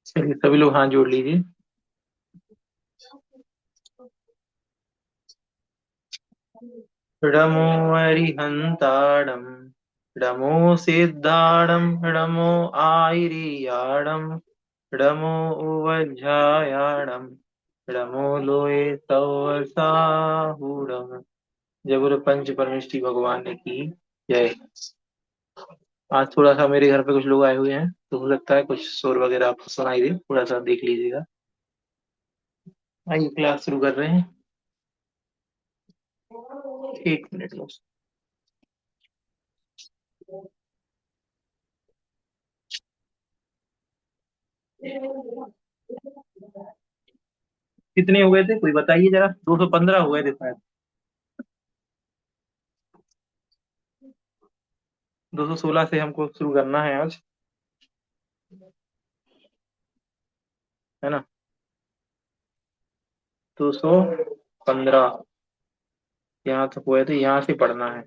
चलिए सभी लोग हाथ जोड़ लीजिए। णमो अरिहंताणं, णमो सिद्धाणं, णमो आयरियाणं, णमो उवज्झायाणं, णमो लोये सवसाहुणम्। जय गुरु पंच परमेष्टि भगवान की जय। आज थोड़ा सा मेरे घर पे कुछ लोग आए हुए हैं, तो हो सकता है कुछ शोर वगैरह आपको सुनाई दे, थोड़ा सा देख लीजिएगा। आइए क्लास शुरू कर रहे हैं। एक मिनट बस। कितने हो गए थे कोई बताइए जरा, 215 हो गए थे शायद। 216 से हमको शुरू करना है आज, है ना। 215 यहाँ तक हुए थे, यहाँ से पढ़ना है।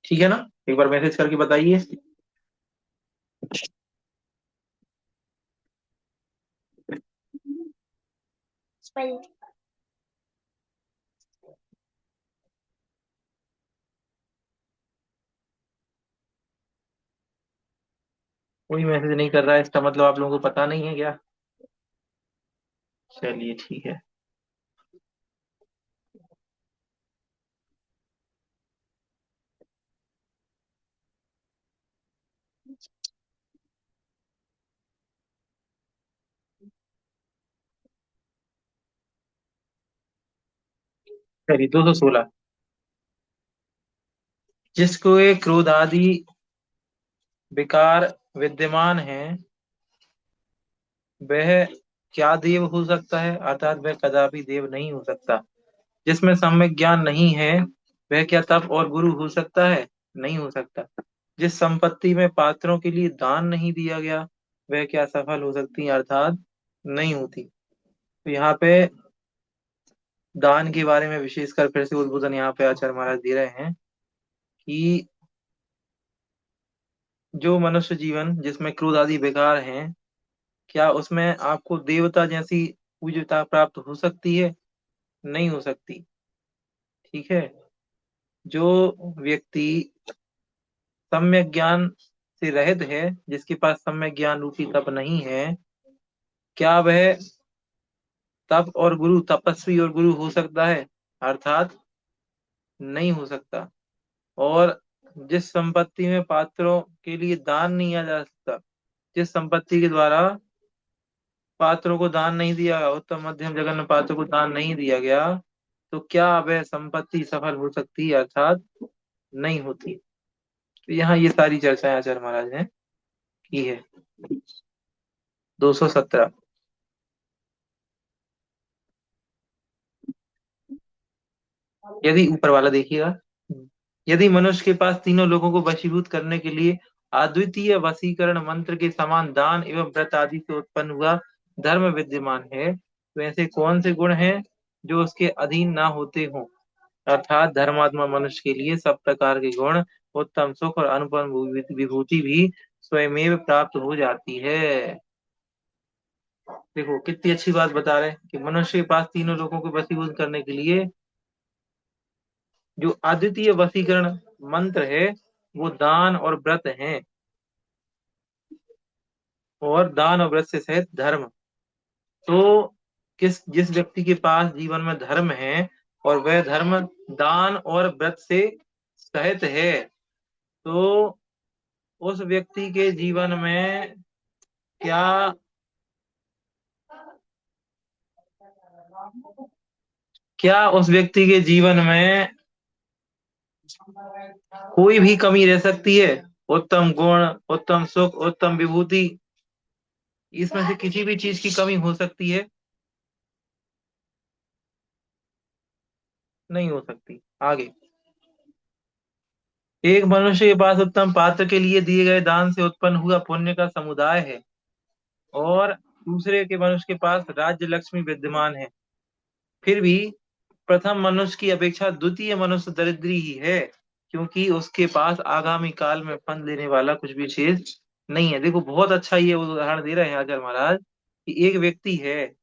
ठीक है ना। एक बार मैसेज करके बताइए। कोई मैसेज नहीं कर रहा है, इसका मतलब आप लोगों को पता नहीं है क्या। चलिए ठीक है। चलिए 216। जिसको एक क्रोध आदि विकार विद्यमान है, वह क्या देव हो सकता है, अर्थात वह कदापि देव नहीं हो सकता। जिसमें सम्यक ज्ञान नहीं है, वह क्या तप और गुरु हो सकता है, नहीं हो सकता। जिस संपत्ति में पात्रों के लिए दान नहीं दिया गया, वह क्या सफल हो सकती है, अर्थात नहीं होती। तो यहाँ पे दान के बारे में विशेषकर फिर से उद्बोधन यहाँ पे आचार्य महाराज दे रहे हैं कि जो मनुष्य जीवन जिसमें क्रोध आदि विकार हैं, क्या उसमें आपको देवता जैसी पूज्यता प्राप्त हो सकती है, नहीं हो सकती। ठीक है। जो व्यक्ति सम्यक ज्ञान से रहित है, जिसके पास सम्यक ज्ञान रूपी तप नहीं है, क्या वह तप और गुरु, तपस्वी और गुरु हो सकता है, अर्थात नहीं हो सकता। और जिस संपत्ति में पात्रों के लिए दान नहीं किया जा सकता, जिस संपत्ति के द्वारा पात्रों को दान नहीं दिया गया, उत्तम मध्यम जघन्य पात्रों को दान नहीं दिया गया, तो क्या वह संपत्ति सफल हो सकती है, अर्थात नहीं होती। तो यहाँ ये सारी चर्चाएं आचार्य महाराज ने की है। 217। यदि ऊपर वाला देखिएगा, यदि मनुष्य के पास तीनों लोगों को वशीभूत करने के लिए अद्वितीय वशीकरण मंत्र के समान दान एवं व्रत आदि से उत्पन्न हुआ धर्म विद्यमान है, तो ऐसे कौन से गुण हैं जो उसके अधीन ना होते हों, अर्थात धर्मात्मा मनुष्य के लिए सब प्रकार के गुण, उत्तम सुख और अनुपम विभूति भी स्वयमेव प्राप्त हो जाती है। देखो कितनी अच्छी बात बता रहे हैं कि मनुष्य के पास तीनों लोगों को वशीभूत करने के लिए जो अद्वितीय वशीकरण मंत्र है, वो दान और व्रत है, और दान और व्रत से सहित धर्म। तो जिस व्यक्ति के पास जीवन में धर्म है, और वह धर्म दान और व्रत से सहित है, तो उस व्यक्ति के जीवन में क्या क्या उस व्यक्ति के जीवन में कोई भी कमी रह सकती है, उत्तम गुण, उत्तम सुख, उत्तम विभूति, इसमें से किसी भी चीज की कमी हो सकती है, नहीं हो सकती। आगे, एक मनुष्य के पास उत्तम पात्र के लिए दिए गए दान से उत्पन्न हुआ पुण्य का समुदाय है, और दूसरे के मनुष्य के पास राज्य लक्ष्मी विद्यमान है, फिर भी प्रथम मनुष्य की अपेक्षा द्वितीय मनुष्य दरिद्री ही है। क्योंकि उसके पास आगामी काल में फल देने वाला कुछ भी शेष नहीं है। देखो बहुत अच्छा ये उदाहरण दे रहे हैं आचार्य महाराज कि एक व्यक्ति है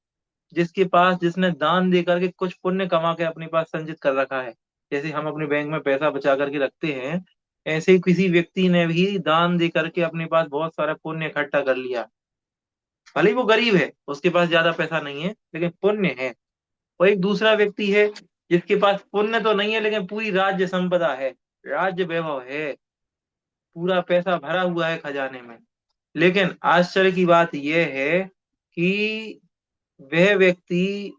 जिसके पास, जिसने दान दे करके कुछ पुण्य कमा के अपने पास संचित कर रखा है। जैसे हम अपने बैंक में पैसा बचा करके रखते हैं, ऐसे ही किसी व्यक्ति ने भी दान दे करके अपने पास बहुत सारा पुण्य इकट्ठा कर लिया। भले ही वो गरीब है, उसके पास ज्यादा पैसा नहीं है, लेकिन पुण्य है। और एक दूसरा व्यक्ति है जिसके पास पुण्य तो नहीं है लेकिन पूरी राज्य संपदा है, राज्य वैभव है, पूरा पैसा भरा हुआ है खजाने में। लेकिन आश्चर्य की बात यह है कि वह व्यक्ति,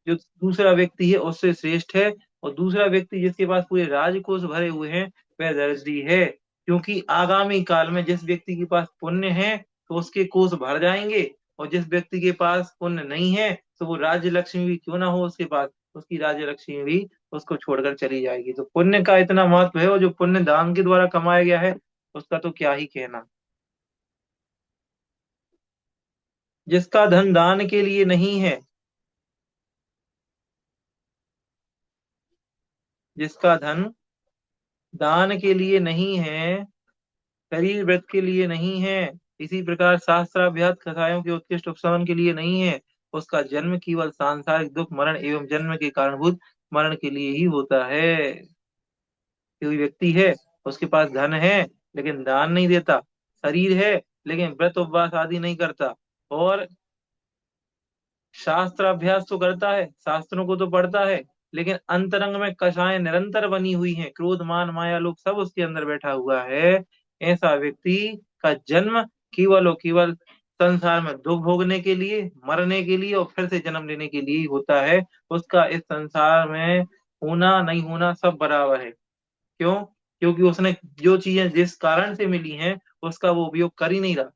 जो दूसरा व्यक्ति है उससे श्रेष्ठ है। और दूसरा व्यक्ति जिसके पास पूरे राजकोष भरे हुए हैं, वह दरिद्री है। क्योंकि आगामी काल में जिस व्यक्ति के पास पुण्य है तो उसके कोष भर जाएंगे, और जिस व्यक्ति के पास पुण्य नहीं है तो वो राज्य लक्ष्मी भी क्यों ना हो उसके पास, उसकी राज्य लक्ष्मी भी उसको छोड़कर चली जाएगी। तो पुण्य का इतना महत्व है, और जो पुण्य दान के द्वारा कमाया गया है उसका तो क्या ही कहना। जिसका धन दान के लिए नहीं है, जिसका धन दान के लिए नहीं है, शरीर व्रत के लिए नहीं है, इसी प्रकार शास्त्राभ्यास कथाओं के उत्कृष्ट उपशमन के लिए नहीं है, उसका जन्म केवल सांसारिक दुख मरण एवं जन्म के कारणभूत मरण के लिए ही होता है। कोई व्यक्ति है, उसके पास धन है लेकिन दान नहीं देता, शरीर है लेकिन व्रत उपवास आदि नहीं करता, और शास्त्र अभ्यास तो करता है, शास्त्रों को तो पढ़ता है, लेकिन अंतरंग में कषाएं निरंतर बनी हुई हैं, क्रोध मान माया लोग सब उसके अंदर बैठा हुआ है। ऐसा व्यक्ति का जन्म केवल और केवल संसार में दुख भोगने के लिए, मरने के लिए और फिर से जन्म लेने के लिए ही होता है। उसका इस संसार में होना नहीं होना सब बराबर है। क्यों? क्योंकि उसने जो चीजें जिस कारण से मिली हैं उसका वो उपयोग कर ही नहीं रहा।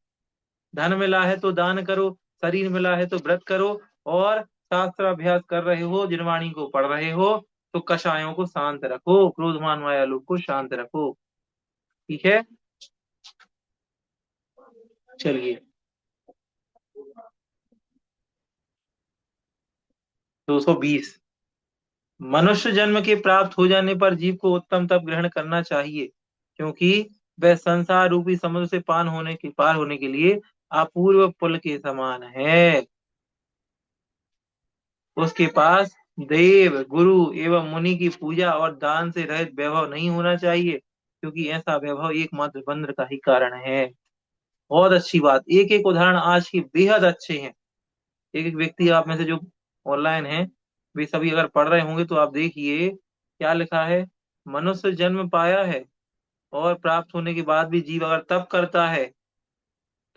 धन मिला है तो दान करो, शरीर मिला है तो व्रत करो, और शास्त्र अभ्यास कर रहे हो, जिनवाणी को पढ़ रहे हो, तो कषायों को शांत रखो, क्रोध मान माया लोग को शांत रखो। ठीक है, चलिए। 220। मनुष्य जन्म के प्राप्त हो जाने पर जीव को उत्तम तप ग्रहण करना चाहिए, क्योंकि वह संसार रूपी समुद्र से पार होने के लिए अपूर्व पुल के समान है। उसके पास देव गुरु एवं मुनि की पूजा और दान से रहित वैभव नहीं होना चाहिए, क्योंकि ऐसा वैभव एकमात्र बंध्र का ही कारण है। बहुत अच्छी बात, एक एक उदाहरण आज की बेहद अच्छे हैं। एक एक व्यक्ति आप में से जो ऑनलाइन है, वे सभी अगर पढ़ रहे होंगे तो आप देखिए क्या लिखा है। मनुष्य जन्म पाया है और प्राप्त होने के बाद भी जीव अगर तप करता है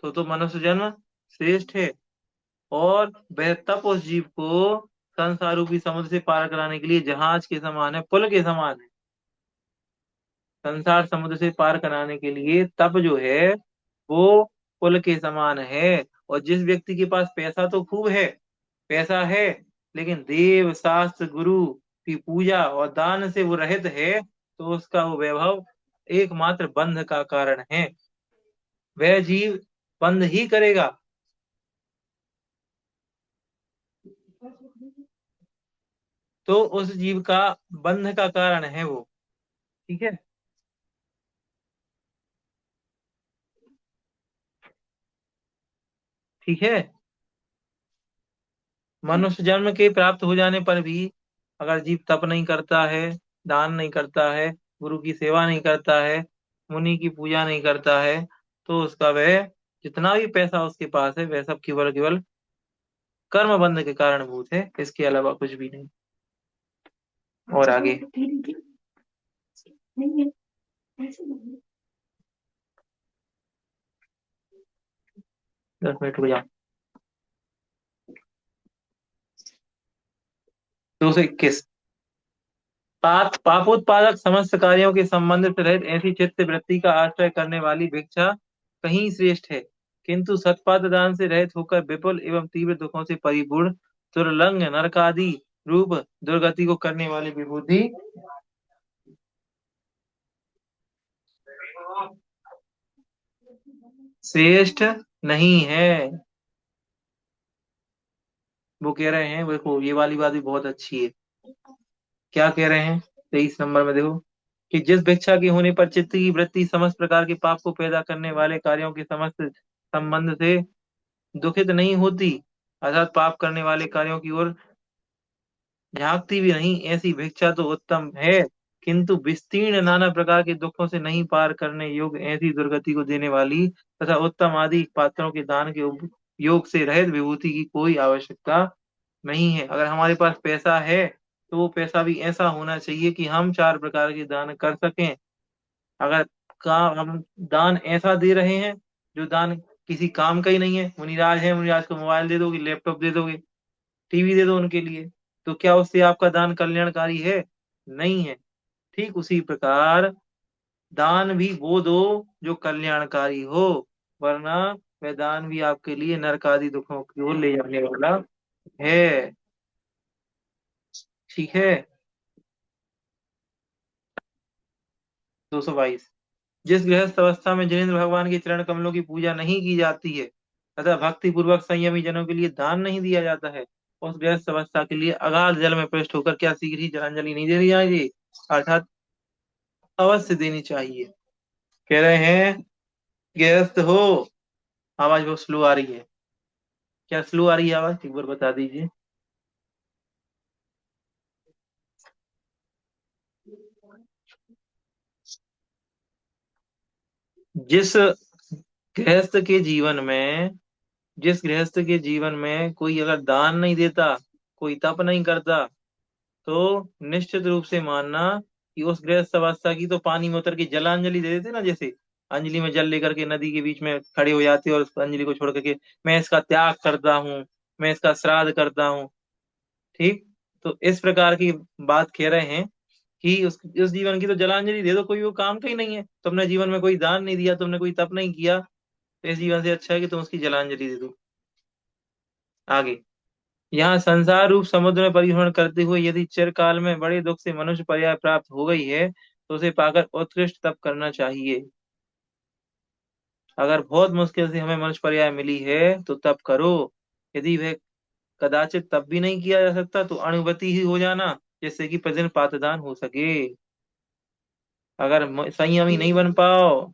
तो मनुष्य जन्म श्रेष्ठ है। और वह तप उस जीव को संसार रूपी समुद्र से पार कराने के लिए जहाज के समान है, पुल के समान है। संसार समुद्र से पार कराने के लिए तप जो है वो पुल के समान है। और जिस व्यक्ति के पास पैसा तो खूब है, पैसा है, लेकिन देव शास्त्र गुरु की पूजा और दान से वो रहित है, तो उसका वो वैभव एकमात्र बंध का कारण है। वह जीव बंध ही करेगा। तो उस जीव का बंध का कारण है वो। ठीक है। ठीक है। मनुष्य जन्म के प्राप्त हो जाने पर भी अगर जीव तप नहीं करता है, दान नहीं करता है, गुरु की सेवा नहीं करता है, मुनि की पूजा नहीं करता है, तो उसका वह जितना भी पैसा उसके पास है वह सब केवल केवल कर्म बंध के कारणभूत है, इसके अलावा कुछ भी नहीं। और आगे 10 मिनट हो जा। 221। पापोत्पादक समस्त कार्यों के संबंध से रहित ऐसी चित्त वृत्ति का आश्रय करने वाली भिक्षा कहीं श्रेष्ठ है, किंतु सत्पात्र दान से रहित होकर विपुल एवं तीव्र दुखों से परिपूर्ण दुर्लंघ नरकादि रूप दुर्गति को करने वाली विभूति श्रेष्ठ नहीं है। वो कह रहे हैं, देखो ये वाली बात भी बहुत अच्छी है। क्या कह रहे हैं? 23 नंबर में देखो। कि जिस भिक्षा के होने पर चित्त की वृत्ति समस्त प्रकार के पाप को पैदा करने वाले कार्यों के समस्त संबंध से दुखित नहीं होती, अर्थात पाप करने वाले कार्यों की ओर झांकती भी नहीं, ऐसी भिक्षा तो उत्तम है। किंतु विस्तीर्ण नाना प्रकार के दुखों से नहीं पार करने योग्य ऐसी दुर्गति को देने वाली तथा उत्तम आदि पात्रों के दान के उपयोग से रहित विभूति की कोई आवश्यकता नहीं है। अगर हमारे पास पैसा है तो वो पैसा भी ऐसा होना चाहिए कि हम चार प्रकार के दान कर सकें। अगर हम दान ऐसा दे रहे हैं जो दान किसी काम का ही नहीं है, मुनिराज है, मुनिराज को मोबाइल दे दोगे, लैपटॉप दे दोगे, टीवी दे दो उनके लिए, तो क्या उससे आपका दान कल्याणकारी है? नहीं है। ठीक उसी प्रकार दान भी वो दो जो कल्याणकारी हो, वरना वह दान भी आपके लिए नरक आदि दुखों की ओर ले जाने वाला है। ठीक है। 222। जिस गृहस्थ अवस्था में जिनेंद्र भगवान के चरण कमलों की पूजा नहीं की जाती है तथा भक्ति पूर्वक संयमी जनों के लिए दान नहीं दिया जाता है, उस गृहस्थ अवस्था के लिए अगाध जल में प्रविष्ट होकर क्या शीघ्र ही जलांजलि नहीं देनी चाहिए? अर्थात अवश्य देनी चाहिए। कह रहे हैं गृहस्थ हो। आवाज बहुत स्लो आ रही है। क्या स्लो आ रही है आवाज? एक बार बता दीजिए। जिस गृहस्थ के जीवन में जिस गृहस्थ के जीवन में कोई अगर दान नहीं देता, कोई तप नहीं करता, तो निश्चित रूप से मानना कि उस गृहस्थ अवस्था की तो पानी में उतर के जलांजलि दे देते ना, जैसे अंजलि में जल लेकर के नदी के बीच में खड़े हो जाते और उस अंजलि को छोड़ करके मैं इसका त्याग करता हूँ, मैं इसका श्राद्ध करता हूँ। ठीक। तो इस प्रकार की बात कह रहे हैं कि उस जीवन की तो जलांजलि दे दो, कोई वो काम का ही नहीं है, तुमने जीवन में कोई दान नहीं दिया, तुमने कोई तप नहीं किया, तो इस जीवन से अच्छा है कि तुम उसकी जलांजलि दे दो। आगे, यहाँ संसार रूप समुद्र में परिभ्रमण करते हुए यदि चिरकाल में बड़े दुख से मनुष्य पर्याय प्राप्त हो गई है तो उसे पाकर उत्कृष्ट तप करना चाहिए। अगर बहुत मुश्किल से हमें मनुष्य पर्याय मिली है तो तप करो। यदि वह कदाचित तप भी नहीं किया जा सकता तो अणुवती ही हो जाना, जिससे कि प्रतिदिन पातदान हो सके। अगर संयमी नहीं बन पाओ,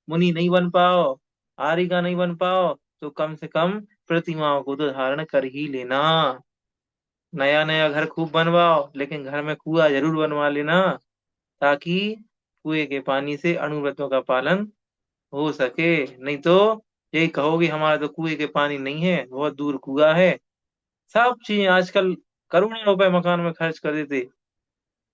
मुनि नहीं बन पाओ, आर्य का नहीं बन पाओ, तो कम से कम प्रतिमाओं को तो धारण कर ही लेना। नया नया घर खूब बनवाओ लेकिन घर में कुआं जरूर बनवा लेना, ताकि कुएं के पानी से अणुव्रतों का पालन हो सके। नहीं तो यही कहोगे हमारा तो कुएं के पानी नहीं है, बहुत दूर कुआं है। सब चीजें आजकल करोड़ों रुपए मकान में खर्च कर देते,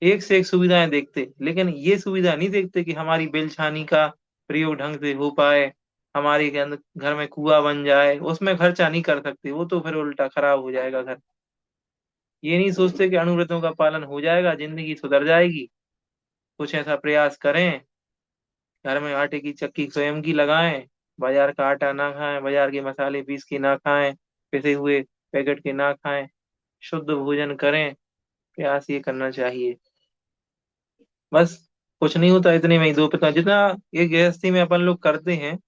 एक से एक सुविधाएं देखते, लेकिन ये सुविधा नहीं देखते कि हमारी बेलछानी का प्रयोग ढंग से हो पाए, हमारे के अंदर घर में कुआं बन जाए। उसमें खर्चा नहीं कर सकते, वो तो फिर उल्टा खराब हो जाएगा घर। ये नहीं सोचते कि अनुव्रतों का पालन हो जाएगा, जिंदगी सुधर जाएगी। कुछ ऐसा प्रयास करें, घर में आटे की चक्की स्वयं की लगाएं, बाजार का आटा ना खाएं, बाजार के मसाले पीस के ना खाएं, पिसे हुए पैकेट के ना खाएं, शुद्ध भोजन करें। प्रयास ये करना चाहिए। बस, कुछ नहीं होता इतने में ही दो पिता जितना ये गृहस्थी में अपन लोग करते हैं,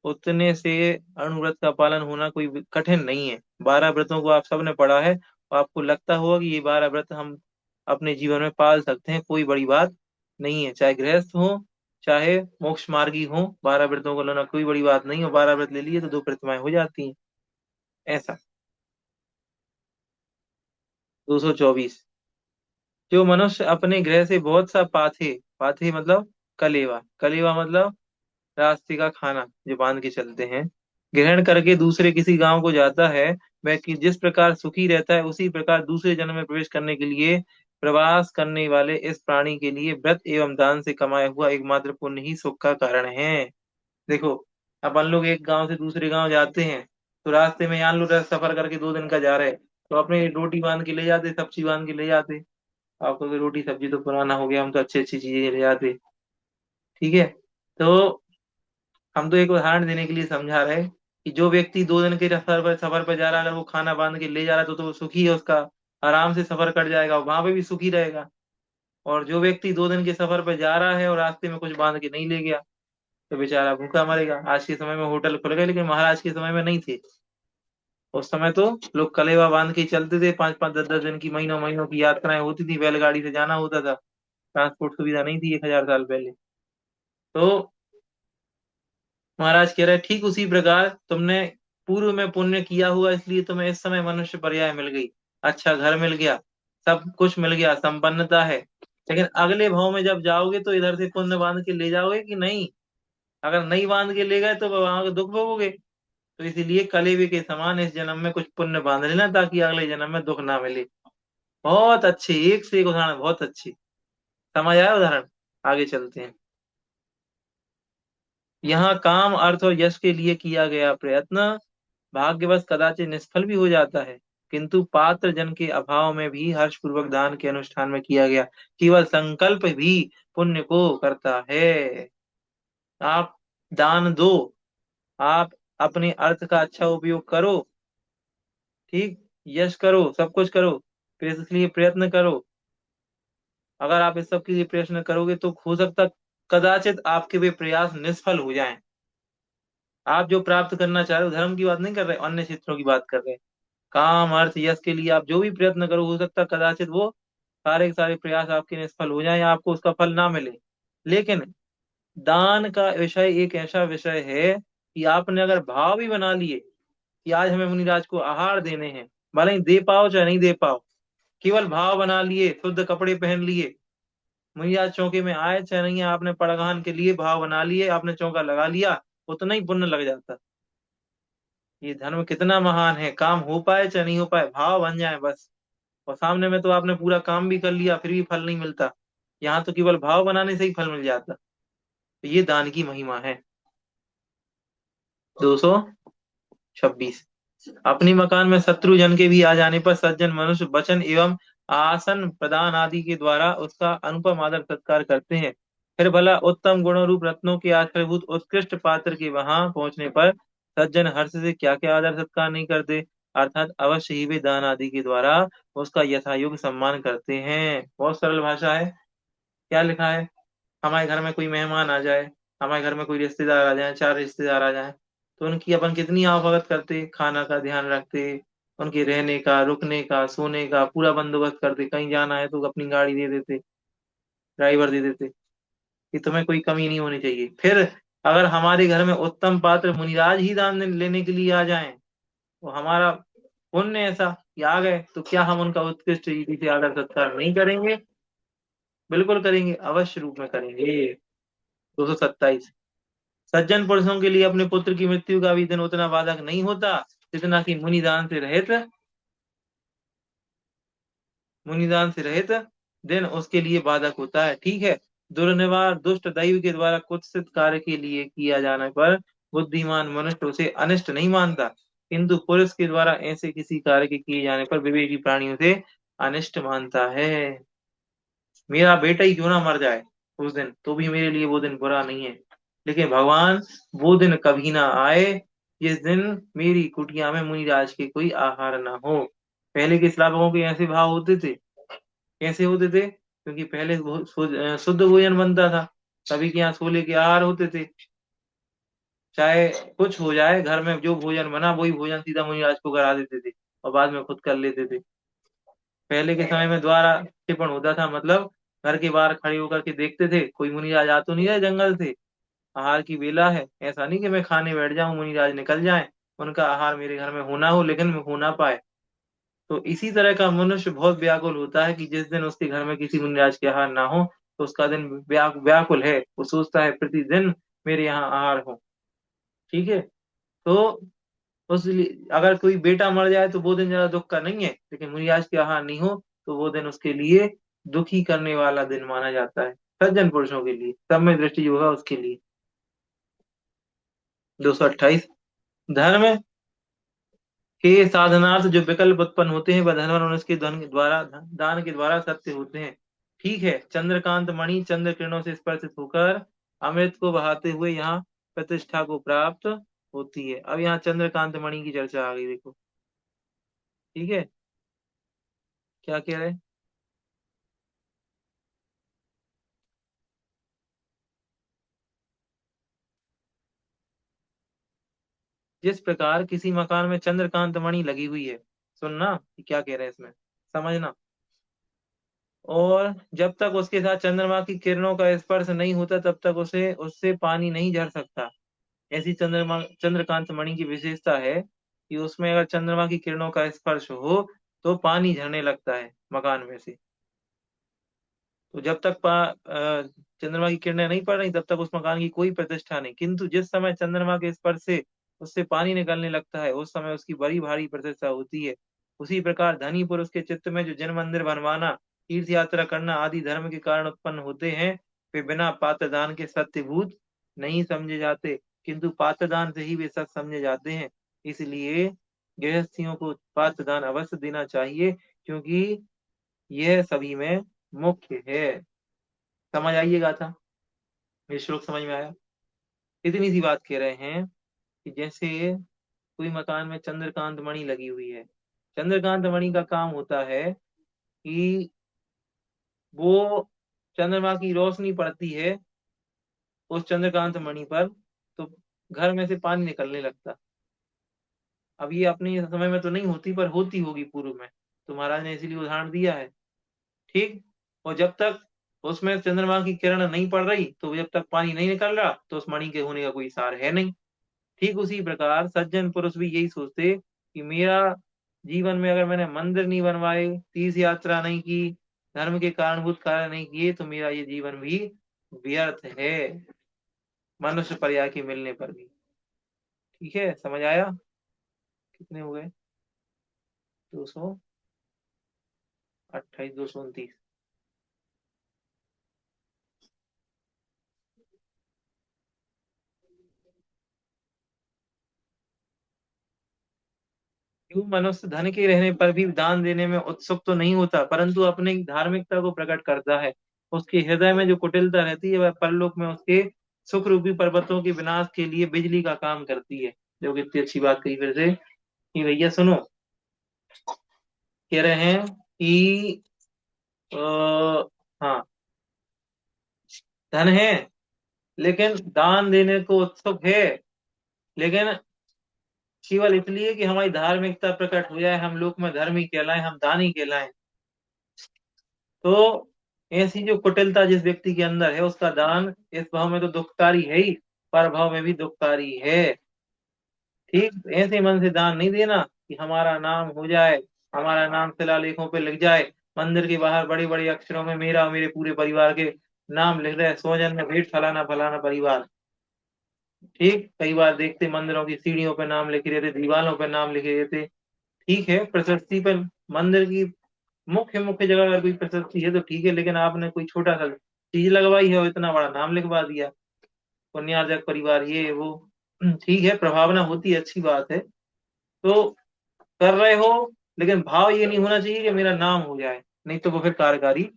उतने से अणुव्रत का पालन होना कोई कठिन नहीं है। 12 व्रतों को आप सबने पढ़ा है और आपको लगता होगा कि ये 12 व्रत हम अपने जीवन में पाल सकते हैं, कोई बड़ी बात नहीं है। चाहे गृहस्थ हो, चाहे मोक्ष मार्गी हो, 12 व्रतों को लेना कोई बड़ी बात नहीं है। 12 व्रत ले लिए तो दो प्रतिमाएं हो जाती हैं। ऐसा। 224। जो मनुष्य अपने गृह से बहुत सा पाथे, पाथे मतलब कलेवा, कलेवा मतलब रास्ते का खाना जो बांध के चलते हैं, ग्रहण करके दूसरे किसी गांव को जाता है, वह कि जिस प्रकार सुखी रहता है उसी प्रकार दूसरे जन्म में प्रवेश करने के लिए प्रवास करने वाले इस प्राणी के लिए व्रत एवं दान से कमाया हुआ एकमात्र पुण्य ही सुख का कारण है। देखो, अपन लोग एक गांव से दूसरे गांव जाते हैं, तो रास्ते में मान लो सफर करके 2 दिन का जा रहे हैं, तो अपने रोटी बांध के ले जाते, सब्जी बांध के ले जाते। आपको तो रोटी सब्जी तो पुराना हो गया, हम तो अच्छी अच्छी चीजें ले जाते। ठीक है। तो हम तो एक उदाहरण देने के लिए समझा रहे हैं कि जो व्यक्ति 2 दिन के सफर पर जा रहा है, अगर वो खाना बांध के ले जा रहा है तो वो सुखी है, उसका आराम से सफर कट जाएगा, वहां पे भी सुखी रहेगा। और जो व्यक्ति 2 दिन के सफर पर जा रहा है और रास्ते में कुछ बांध के नहीं ले गया, तो बेचारा भूखा मरेगा। आज के समय में होटल खुल गए, लेकिन महाराज के समय में नहीं थे। उस समय तो लोग कलेवा बांध के ही चलते थे, 5-5 10-10 दिन की, महीनों महीनों की यात्राएं होती थी, बैलगाड़ी से जाना होता था। ट्रांसपोर्ट सुविधा नहीं थी 1000 साल पहले। तो महाराज कह रहे ठीक उसी प्रकार तुमने पूर्व में पुण्य किया हुआ, इसलिए तुम्हें इस समय मनुष्य पर्याय मिल गई, अच्छा घर मिल गया, सब कुछ मिल गया, संपन्नता है। लेकिन अगले भाव में जब जाओगे तो इधर से पुण्य बांध के ले जाओगे कि नहीं? अगर नहीं बांध के ले गए तो वहां दुख भोगोगे। तो इसीलिए कलेवे के समान इस जन्म में कुछ पुण्य बांध लेना, ताकि अगले जन्म में दुख ना मिले। बहुत अच्छे, एक से एक उदाहरण बहुत अच्छे। समझ आया उदाहरण? आगे चलते हैं। यहाँ काम अर्थ और यश के लिए किया गया प्रयत्न भाग्यवश कदाचित निष्फल भी हो जाता है, किंतु पात्र जन के अभाव में भी हर्ष पूर्वक दान के अनुष्ठान में किया गया केवल संकल्प भी पुण्य को करता है। आप दान दो, आप अपने अर्थ का अच्छा उपयोग करो, ठीक, यश करो, सब कुछ करो, फिर इसलिए प्रयत्न करो। अगर आप इस सब के लिए प्रयत्न करोगे तो हो सकता कदाचित आपके वे प्रयास निष्फल हो जाएं। आप जो प्राप्त करना चाह रहे हो, धर्म की बात नहीं कर रहे, अन्य क्षेत्रों की बात कर रहे हैं। काम अर्थ यश के लिए आप जो भी प्रयत्न करो, हो सकता कदाचित वो सारे के सारे प्रयास आपके निष्फल हो जाएं या आपको उसका फल ना मिले। लेकिन दान का विषय एक ऐसा विषय है कि आपने अगर भाव भी बना लिए कि आज हमें मुनिराज को आहार देने हैं, भले ही दे पाओ चाहे नहीं दे पाओ, केवल भाव बना लिए, शुद्ध कपड़े पहन लिए, मुनिराज चौके में आए चाहे नहीं आए, आपने पड़गान के लिए भाव बना लिए, आपने चौका लगा लिया, उतना ही पुण्य लग जाता। ये धर्म कितना महान है, काम हो पाए चाहे नहीं हो पाए, भाव बन जाए बस। और सामने में तो आपने पूरा काम भी कर लिया फिर भी फल नहीं मिलता, यहाँ तो केवल भाव बनाने से ही फल मिल जाता। तो ये दान की महिमा है। 226। अपनी मकान में शत्रु जन के भी आ जाने पर सज्जन मनुष्य वचन एवं आसन प्रदान आदि के द्वारा उसका अनुपम आदर सत्कार करते हैं। फिर भला उत्तम गुणों रूप रत्नों के आश्रयभूत उत्कृष्ट पात्र के वहां पहुंचने पर सज्जन हर्ष से क्या क्या आदर सत्कार नहीं करते, अर्थात अवश्य ही वे दान आदि के द्वारा उसका यथायोग्य सम्मान करते हैं। बहुत सरल भाषा है। क्या लिखा है? हमारे घर में कोई मेहमान आ जाए, हमारे घर में कोई रिश्तेदार आ जाए, 4 रिश्तेदार आ जाए, तो उनकी अपन कितनी आवभगत करते, खाना का ध्यान रखते, उनके रहने का, रुकने का, सोने का पूरा बंदोबस्त करते, कहीं जाना है तो अपनी गाड़ी दे देते, ड्राइवर दे देते, कि तुम्हें कोई कमी नहीं होनी चाहिए। फिर अगर हमारे घर में उत्तम पात्र मुनिराज ही दान लेने के लिए आ जाएं, तो हमारा पुण्य ऐसा कि आ गए, तो क्या हम उनका उत्कृष्ट रीति से आदर सत्कार नहीं करेंगे? बिल्कुल करेंगे, अवश्य रूप में करेंगे। 227। सज्जन पुरुषों के लिए अपने पुत्र की मृत्यु का भी दिन उतना बाधक नहीं होता जितना कि मुनिदान से रहित दिन उसके लिए बाधक होता है, ठीक है। दुर्निवार दुष्ट दैव के द्वारा कुत्सित कार्य के लिए किया जाने पर बुद्धिमान मनुष्य उसे अनिष्ट नहीं मानता, किंतु पुरुष के द्वारा ऐसे किसी कार्य के किए जाने पर विवेकी प्राणी उसे अनिष्ट मानता है। मेरा बेटा ही क्यों ना मर जाए उस दिन, तो भी मेरे लिए वो दिन बुरा नहीं है, लेकिन भगवान वो दिन कभी ना आए जिस दिन मेरी कुटिया में मुनिराज के कोई आहार ना हो। पहले के श्रावकों के ऐसे भाव होते थे। कैसे होते थे? क्योंकि पहले शुद्ध भोजन बनता था, सभी के यहाँ सोले के आहार होते थे। चाहे कुछ हो जाए, घर में जो भोजन बना वही भोजन सीधा मुनिराज को करा देते थे और बाद में खुद कर लेते थे। पहले के समय में द्वारा टिपण होता था, मतलब घर के बाहर खड़े होकर के देखते थे कोई मुनिराज आ तो नहीं रहे जंगल से, आहार की बेला है, ऐसा नहीं कि मैं खाने बैठ जाऊं मुनिराज निकल जाएं, उनका आहार मेरे घर में होना हो लेकिन हो ना पाए। तो इसी तरह का मनुष्य बहुत व्याकुल होता है कि जिस दिन उसके घर में किसी मुनिराज के आहार ना हो, तो उसका दिन व्याकुल है, वो सोचता है प्रतिदिन मेरे यहाँ आहार हो। ठीक है। तो उस अगर कोई बेटा मर जाए तो वो दिन ज्यादा दुख का नहीं है, लेकिन मुनिराज के आहार नहीं हो तो वो दिन उसके लिए दुखी करने वाला दिन माना जाता है, सज्जन पुरुषों के लिए, सब में दृष्टि होगा उसके लिए। 228। धर्म के साधनार्थ जो विकल्प उत्पन्न होते हैं वह धनवन और उसके धन के द्वारा, दान के द्वारा सत्य होते हैं। ठीक है। चंद्रकांत मणि चंद्र किरणों से स्पर्शित होकर अमृत को बहाते हुए यहाँ प्रतिष्ठा को प्राप्त होती है। अब यहाँ चंद्रकांत मणि की चर्चा आ गई, देखो। ठीक है। क्या कह रहे हैं? जिस प्रकार किसी मकान में चंद्रकांत मणि लगी हुई है, सुनना कि क्या कह रहे हैं इसमें, समझना। और जब तक उसके साथ चंद्रमा की किरणों का स्पर्श नहीं होता तब तक उसे उससे पानी नहीं झर सकता। ऐसी चंद्रकांत मणि की विशेषता है कि उसमें अगर चंद्रमा की किरणों का स्पर्श हो तो पानी झरने लगता है मकान में से। तो जब तक चंद्रमा की किरणें नहीं पड़ रही तब तक उस मकान की कोई प्रतिष्ठा नहीं, किंतु जिस समय चंद्रमा के स्पर्श से उससे पानी निकलने लगता है उस समय उसकी बड़ी भारी प्रतिष्ठा होती है। उसी प्रकार धनी पुरुष के चित्त में जो जन मंदिर बनवाना, तीर्थ यात्रा करना आदि धर्म के कारण उत्पन्न होते हैं, वे बिना पात्रदान के सत्यभूत नहीं समझे जाते, किंतु पात्रदान से ही वे सत्य समझे जाते हैं। इसलिए गृहस्थियों को पात्रदान अवश्य देना चाहिए, क्योंकि यह सभी में मुख्य है। समझ आइएगा था, ये श्लोक समझ में आया? इतनी सी बात कह रहे हैं कि जैसे कोई मकान में चंद्रकांत मणि लगी हुई है। चंद्रकांत मणि का काम होता है कि वो चंद्रमा की रोशनी पड़ती है उस चंद्रकांत मणि पर, तो घर में से पानी निकलने लगता। अब ये अपने समय में तो नहीं होती, पर होती होगी पूर्व में, तो महाराज ने इसीलिए उदाहरण दिया है। ठीक। और जब तक उसमें चंद्रमा की किरण नहीं पड़ रही, तो जब तक पानी नहीं निकल रहा, तो उस मणि के होने का कोई सार है नहीं। ठीक उसी प्रकार सज्जन पुरुष भी यही सोचते कि मेरा जीवन में अगर मैंने मंदिर नहीं बनवाए, तीर्थ यात्रा नहीं की, धर्म के कारणभूत कार्य नहीं किए, तो मेरा ये जीवन भी व्यर्थ है, मनुष्य पर्याय के मिलने पर भी। ठीक है, समझ आया? कितने हो गए? 228, 229। क्यों मनुष्य धन के रहने पर भी दान देने में उत्सुक तो नहीं होता, परंतु अपने धार्मिकता को प्रकट करता है। उसके हृदय में जो कुटिलता रहती है वह परलोक में उसके सुख रूपी पर्वतों के विनाश के लिए बिजली का काम करती है। जो कि इतनी अच्छी बात कही फिर से कि भैया सुनो, कह रहे हैं कि हाँ, धन है लेकिन दान देने को उत्सुक है, लेकिन केवल इसलिए कि हमारी धार्मिकता प्रकट हो जाए, हम लोक में धर्मी कहलाएं, हम दानी कहलाएं। तो ऐसी जो कुटिलता जिस व्यक्ति के अंदर है, उसका दान इस भाव में तो दुखकारी है ही, पर भाव में भी दुखकारी है। ठीक, ऐसे मन से दान नहीं देना कि हमारा नाम हो जाए, हमारा नाम शिलालेखों पे लिख जाए, मंदिर के बाहर बड़े बड़े अक्षरों में मेरा और मेरे पूरे परिवार के नाम लिख रहे, सौजन्य भेंट फलाना फलाना परिवार। ठीक, कई बार देखते मंदिरों की सीढ़ियों पे नाम लिखे रहते, दीवारों पे नाम लिखे रहते। ठीक है, प्रशस्ति पर मंदिर की मुख्य मुख्य जगह अगर कोई प्रशस्ति है तो ठीक है, लेकिन आपने कोई छोटा सा चीज लगवाई है और इतना बड़ा नाम लिखवा दिया, पुण्यार्जक परिवार ये वो। ठीक है, प्रभावना होती है, अच्छी बात है, तो कर रहे हो, लेकिन भाव ये नहीं होना चाहिए कि मेरा नाम हो जाए, नहीं तो वो फिर कार्यकारी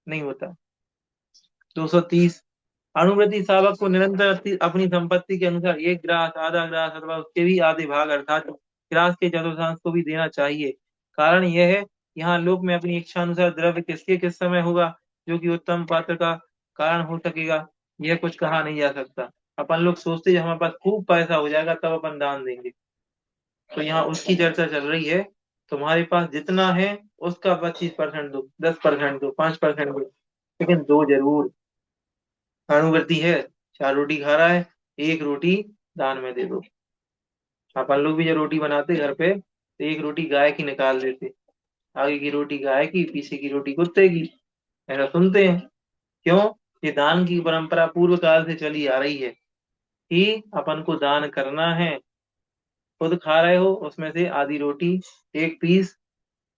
नहीं होता। 230, अनुवृत्ति शावक को निरंतर अपनी संपत्ति के अनुसार एक ग्रास, आधा ग्रास अथवा उसके भी आधे भाग अर्थात ग्रास के चतुर्थांश को भी देना चाहिए। कारण यह है, यहाँ लोक में अपनी इच्छा अनुसार द्रव्य किसके किस समय होगा जो कि उत्तम पात्र का कारण हो सकेगा, यह कुछ कहा नहीं जा सकता। अपन लोग सोचते हैं हमारे पास खूब पैसा हो जाएगा तब अपन दान देंगे, तो यहाँ उसकी चर्चा चल रही है। तुम्हारे पास जितना है उसका 25% दो, 10% दो, 5% दो, लेकिन दो जरूर। अनुवृत्ति है, 4 रोटी खा रहा है, एक रोटी दान में दे दो। अपन लोग भी जो रोटी बनाते घर पे, तो एक रोटी गाय की निकाल देते, आगे की रोटी गाय की, पीछे की रोटी कुत्ते की, ऐसा सुनते हैं। क्यों? ये दान की परंपरा पूर्व काल से चली आ रही है कि अपन को दान करना है। खुद खा रहे हो उसमें से आधी रोटी, एक पीस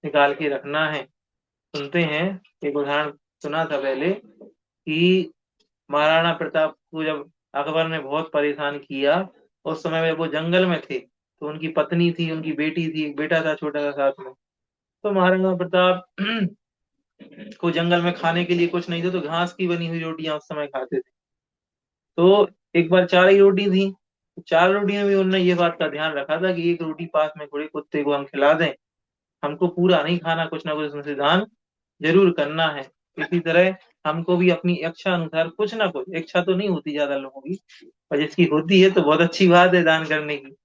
निकाल के रखना है। सुनते हैं, एक उदाहरण सुना था पहले कि महाराणा प्रताप को जब अकबर ने बहुत परेशान किया, उस समय में वो जंगल में थे, तो उनकी पत्नी थी, उनकी बेटी थी, एक बेटा था छोटा सा साथ में। तो महाराणा प्रताप को जंगल में खाने के लिए कुछ नहीं था, तो घास की बनी हुई रोटियां उस समय खाते थे। तो एक बार 4 ही रोटी थी, तो 4 रोटियों में भी उन्होंने ये बात का ध्यान रखा था कि एक रोटी पास में थोड़े कुत्ते को हम खिला दें, हमको पूरा नहीं खाना, कुछ ना कुछ उसमें से दान जरूर करना है। इसी तरह हमको भी अपनी इच्छा अनुसार कुछ ना कुछ, इच्छा तो नहीं होती ज्यादा लोगों की, और जिसकी होती है तो बहुत अच्छी बात है दान करने की।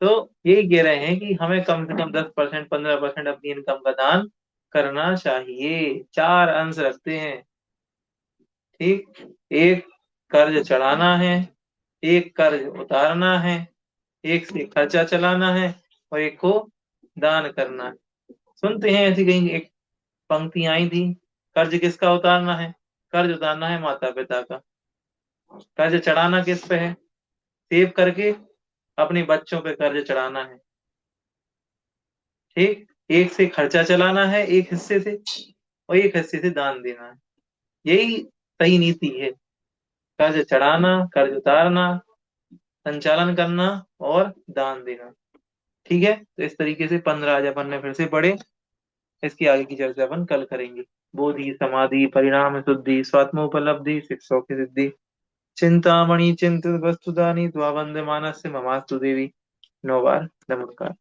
तो यही कह रहे हैं कि हमें कम से कम 10%, 15% अपनी इनकम का दान करना चाहिए। चार अंश रखते हैं। ठीक। एक, कर्ज चढ़ाना है। एक, कर्ज उतारना है। एक से खर्चा चलाना है। और एक को दान करना है। सुनते हैं ऐसी कहीं एक पंक्ति आई थी। कर्ज किसका उतारना है? कर्ज उतारना है माता पिता का। कर्ज चढ़ाना किस पे है? सेव करके अपने बच्चों पे कर्ज चढ़ाना है। ठीक। एक से खर्चा चलाना है, एक हिस्से से, और एक हिस्से से दान देना है। यही सही नीति है। कर्ज चढ़ाना, कर्ज उतारना, संचालन करना, और दान देना। ठीक है, तो इस तरीके से 15 आज अपन ने फिर से पढ़े। इसकी आगे की चर्चा अपन कल करेंगे। बोधि समाधि परिणाम शुद्धि स्वात्मोपलब्धि शिक्षो की सिद्धि चिंतामणि चिंतित वस्तुदानी द्वावंद मानस्य ममास्तु देवी। 9 बार नमस्कार।